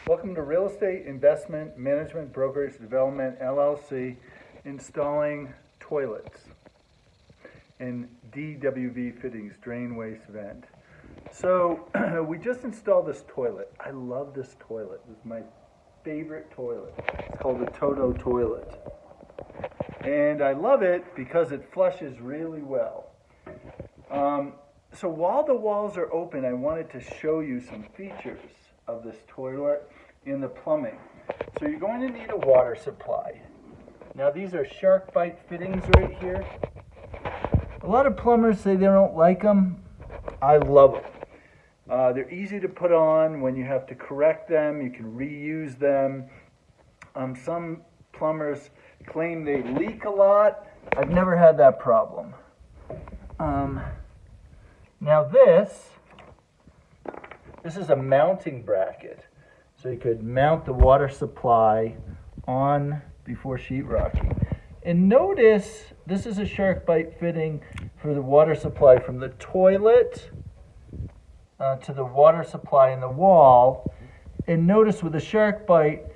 Welcome to Real Estate Investment Management Brokerage Development LLC, installing toilets and DWV fittings, drain waste vent. So we just installed this toilet. I love this toilet. This is my favorite toilet. It's called the Toto toilet. And I love it because it flushes really well. So while the walls are open, I wanted to show you some features of this toilet in the plumbing. So you're going to need a water supply. Now these are shark bite fittings right here. A lot of plumbers say they don't like them. I love them. They're easy to put on. When you have to correct them, you can reuse them. Some plumbers claim they leak a lot. I've never had that problem. Now this is a mounting bracket. So you could mount the water supply on before sheetrocking. And notice this is a shark bite fitting for the water supply from the toilet to the water supply in the wall. And notice with the shark bite,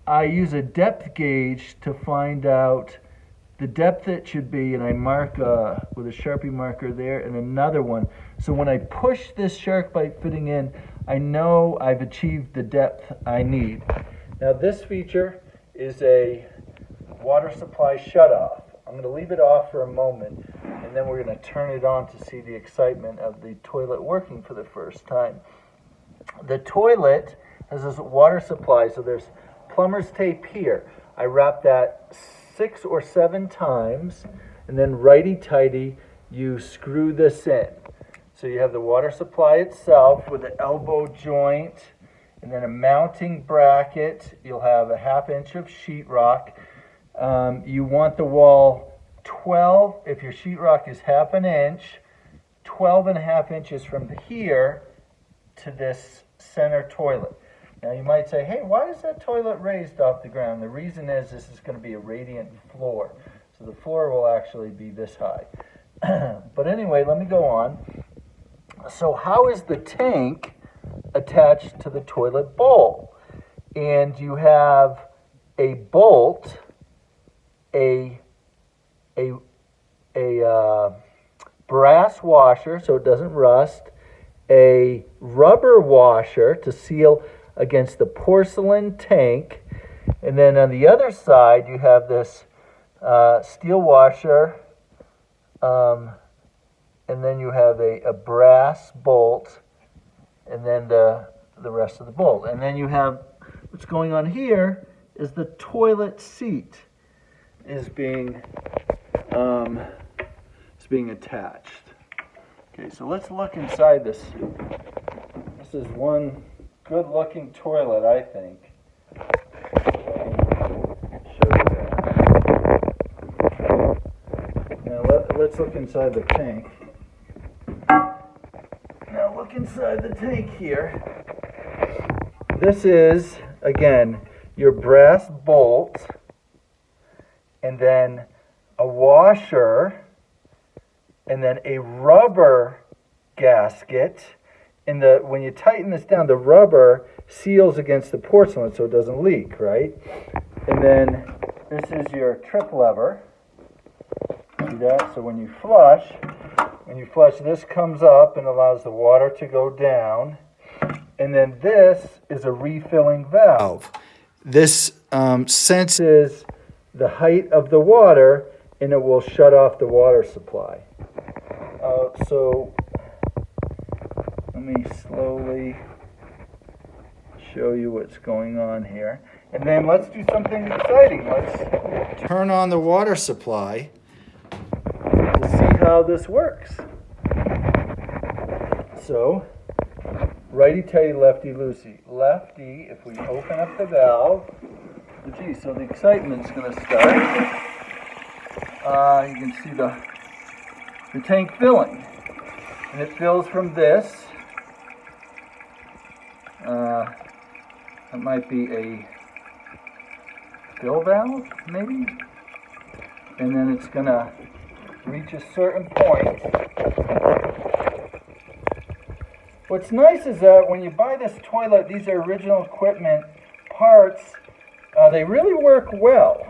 I use a depth gauge to find out the depth it should be, and I mark with a Sharpie marker there and another one. So when I push this shark bite fitting in, I know I've achieved the depth I need. Now this feature is a water supply shutoff. I'm going to leave it off for a moment, and then we're going to turn it on to see the excitement of the toilet working for the first time. The toilet has this water supply, so there's plumber's tape here. I wrap that 6 or 7 times, and then righty-tighty, you screw this in. So you have the water supply itself with an elbow joint, and then a mounting bracket. You'll have a 1/2 inch of sheetrock. You want the wall 12, if your sheetrock is 1/2 inch, 12.5 inches from here to this center toilet. Now you might say, hey, why is that toilet raised off the ground? The reason is this is going to be a radiant floor. So the floor will actually be this high. But anyway, let me go on. So how is the tank attached to the toilet bowl? And you have a bolt, a brass washer so it doesn't rust, a rubber washer to seal against the porcelain tank, and then on the other side you have this steel washer, and then you have a brass bolt, and then the rest of the bolt. And then you have what's going on here is the toilet seat is being attached. Okay, so let's look inside this. This is one good-looking toilet, I think. Show you that. Now let's look inside the tank. Now look inside the tank here. This is, again, your brass bolt, and then a washer, and then a rubber gasket. And when you tighten this down, the rubber seals against the porcelain so it doesn't leak, right? And then this is your trip lever. See that? So when you flush, this comes up and allows the water to go down. And then this is a refilling valve. This senses the height of the water, and it will shut off the water supply. So let me slowly show you what's going on here. And then let's do something exciting. Let's turn on the water supply to see how this works. So, righty-tighty, lefty-loosey. Lefty, if we open up the valve, so the excitement's going to start. You can see the tank filling. And it fills from this. It might be a fill valve, maybe? And then it's going to reach a certain point. What's nice is that when you buy this toilet, these are original equipment parts, they really work well.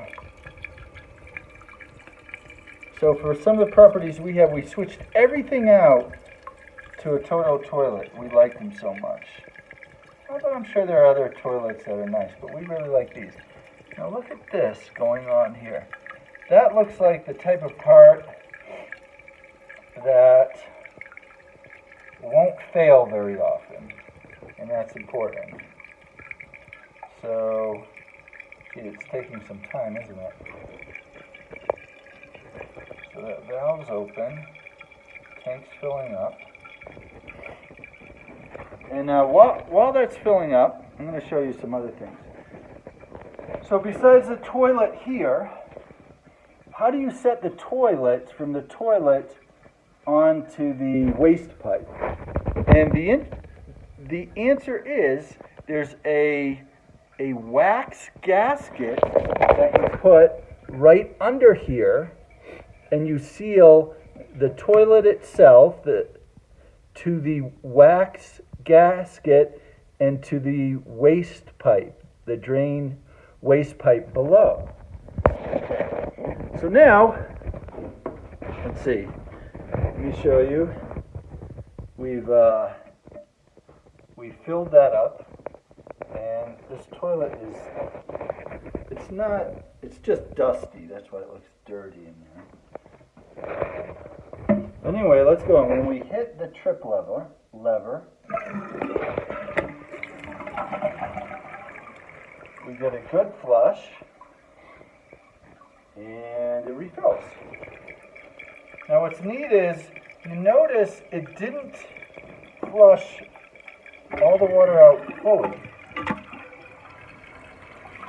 So for some of the properties we have, we switched everything out to a Toto toilet. We like them so much. Although I'm sure there are other toilets that are nice, but we really like these. Now look at this going on here. That looks like the type of part that won't fail very often, and that's important. So, gee, it's taking some time, isn't it? So that valve's open, tank's filling up. And while that's filling up, I'm going to show you some other things. So besides the toilet here, how do you set the toilet from the toilet onto the waste pipe? And the answer is there's a wax gasket that you put right under here, and you seal the toilet itself to the wax gasket and to the waste pipe, the drain waste pipe below. So now, let's see, let me show you. We've filled that up, and this toilet it's just dusty. That's why it looks dirty in there. Anyway, let's go on. When we hit the trip lever, we get a good flush, and it refills. Now what's neat is, you notice it didn't flush all the water out fully.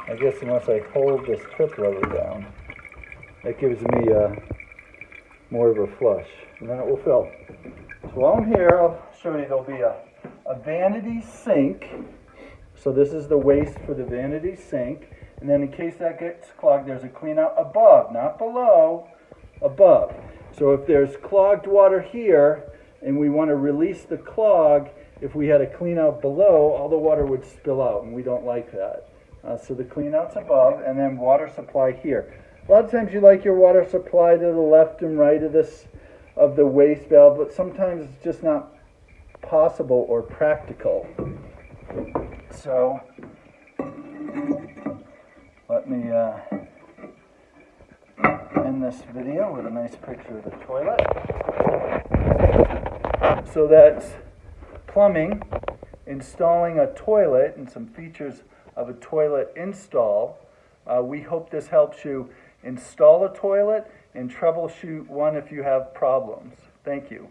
I guess unless I hold this trip lever down, that gives me more of a flush, and then it will fill. So while I'm here, I'll show you there'll be a vanity sink. So this is the waste for the vanity sink, and then in case that gets clogged, there's a clean out above, not below, above. So if there's clogged water here, and we want to release the clog, if we had a clean out below, all the water would spill out, and we don't like that. So the clean out's above, and then water supply here. A lot of times you like your water supply to the left and right of the waste valve, but sometimes it's just not possible or practical. So let me end this video with a nice picture of the toilet. So that's plumbing, installing a toilet, and some features of a toilet install. We hope this helps you install a toilet and troubleshoot one if you have problems. Thank you.